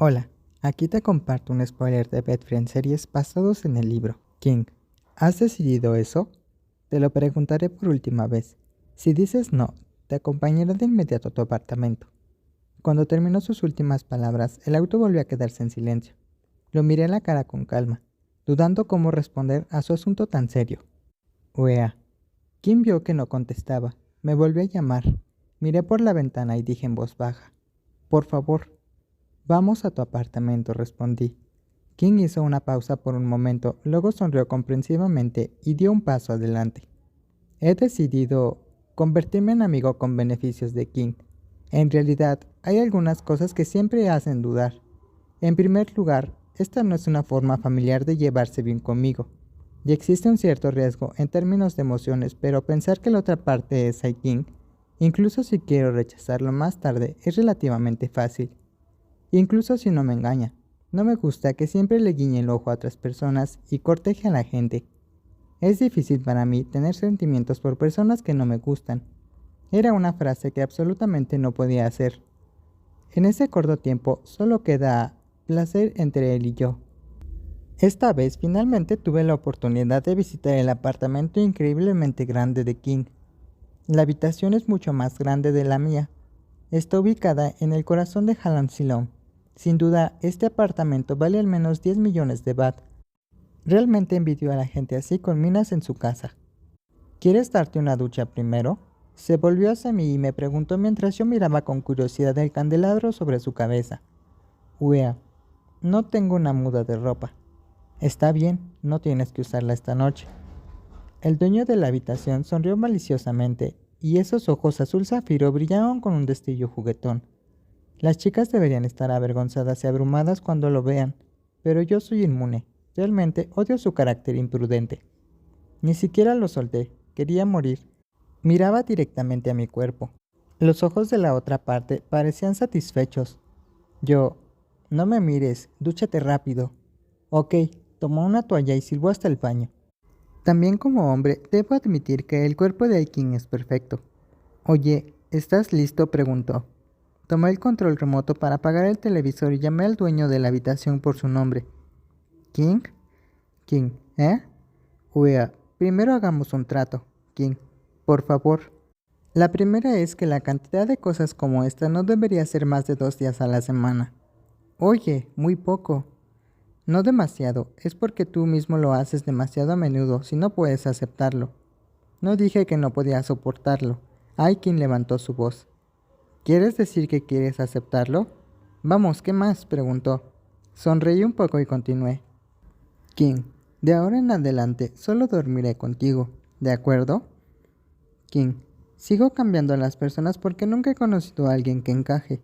Hola, aquí te comparto un spoiler de Bedfriend Series basados en el libro King. ¿Has decidido eso? Te lo preguntaré por última vez. Si dices no, te acompañaré de inmediato a tu apartamento. Cuando terminó sus últimas palabras, el auto volvió a quedarse en silencio. Lo miré a la cara con calma, dudando cómo responder a su asunto tan serio. Uea. Kim vio que no contestaba. Me volvió a llamar. Miré por la ventana y dije en voz baja: Por favor. Vamos a tu apartamento, respondí. King hizo una pausa por un momento, luego sonrió comprensivamente y dio un paso adelante. He decidido convertirme en amigo con beneficios de King. En realidad, hay algunas cosas que siempre hacen dudar. En primer lugar, esta no es una forma familiar de llevarse bien conmigo. Y existe un cierto riesgo en términos de emociones, pero pensar que la otra parte es King, incluso si quiero rechazarlo más tarde, es relativamente fácil. Incluso si no me engaña. No me gusta que siempre le guiñe el ojo a otras personas y corteje a la gente. Es difícil para mí tener sentimientos por personas que no me gustan. Era una frase que absolutamente no podía hacer. En ese corto tiempo solo queda placer entre él y yo. Esta vez finalmente tuve la oportunidad de visitar el apartamento increíblemente grande de King. La habitación es mucho más grande de la mía. Está ubicada en el corazón de Hallam Silom. Sin duda, este apartamento vale al menos 10 millones de baht. Realmente envidio a la gente así con minas en su casa. ¿Quieres darte una ducha primero? Se volvió hacia mí y me preguntó mientras yo miraba con curiosidad el candelabro sobre su cabeza. Uea, no tengo una muda de ropa. Está bien, no tienes que usarla esta noche. El dueño de la habitación sonrió maliciosamente y esos ojos azul zafiro brillaban con un destello juguetón. Las chicas deberían estar avergonzadas y abrumadas cuando lo vean, pero yo soy inmune. Realmente odio su carácter imprudente. Ni siquiera lo solté, quería morir. Miraba directamente a mi cuerpo. Los ojos de la otra parte parecían satisfechos. Yo, no me mires, dúchate rápido. Ok, tomó una toalla y silbó hasta el baño. También como hombre, debo admitir que el cuerpo de Aikin es perfecto. Oye, ¿estás listo?, preguntó. Tomé el control remoto para apagar el televisor y llamé al dueño de la habitación por su nombre. ¿King? King, ¿eh? Uea, primero hagamos un trato. King, por favor. La primera es que la cantidad de cosas como esta no debería ser más de 2 días a la semana. Oye, muy poco. No demasiado, es porque tú mismo lo haces demasiado a menudo, si no puedes aceptarlo. No dije que no podía soportarlo. Aikin levantó su voz. ¿Quieres decir que quieres aceptarlo? Vamos, ¿qué más?, preguntó. Sonreí un poco y continué. King, de ahora en adelante solo dormiré contigo, ¿de acuerdo? King, sigo cambiando a las personas porque nunca he conocido a alguien que encaje.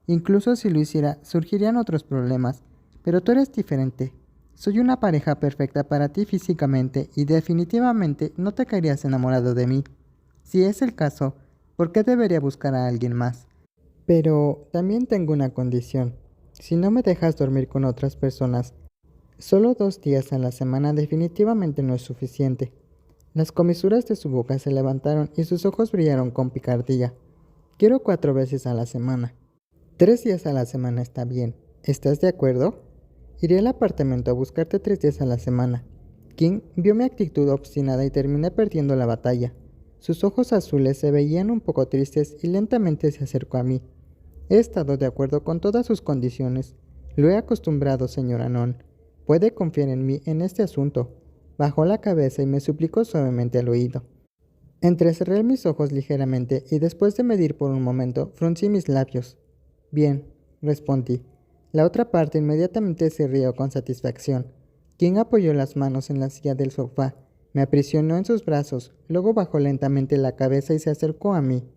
Incluso si lo hiciera, surgirían otros problemas. Pero tú eres diferente. Soy una pareja perfecta para ti físicamente y definitivamente no te caerías enamorado de mí. Si es el caso, ¿por qué debería buscar a alguien más? Pero también tengo una condición. Si no me dejas dormir con otras personas, solo 2 días a la semana definitivamente no es suficiente. Las comisuras de su boca se levantaron y sus ojos brillaron con picardía. Quiero 4 veces a la semana. 3 días a la semana está bien. ¿Estás de acuerdo? Iré al apartamento a buscarte 3 días a la semana. King vio mi actitud obstinada y terminé perdiendo la batalla. Sus ojos azules se veían un poco tristes y lentamente se acercó a mí. He estado de acuerdo con todas sus condiciones. Lo he acostumbrado, señor Anon. Puede confiar en mí en este asunto. Bajó la cabeza y me suplicó suavemente al oído. Entrecerré mis ojos ligeramente y después de medir por un momento, fruncí mis labios. Bien, respondí. La otra parte inmediatamente se rió con satisfacción. King apoyó las manos en la silla del sofá, me aprisionó en sus brazos, luego bajó lentamente la cabeza y se acercó a mí.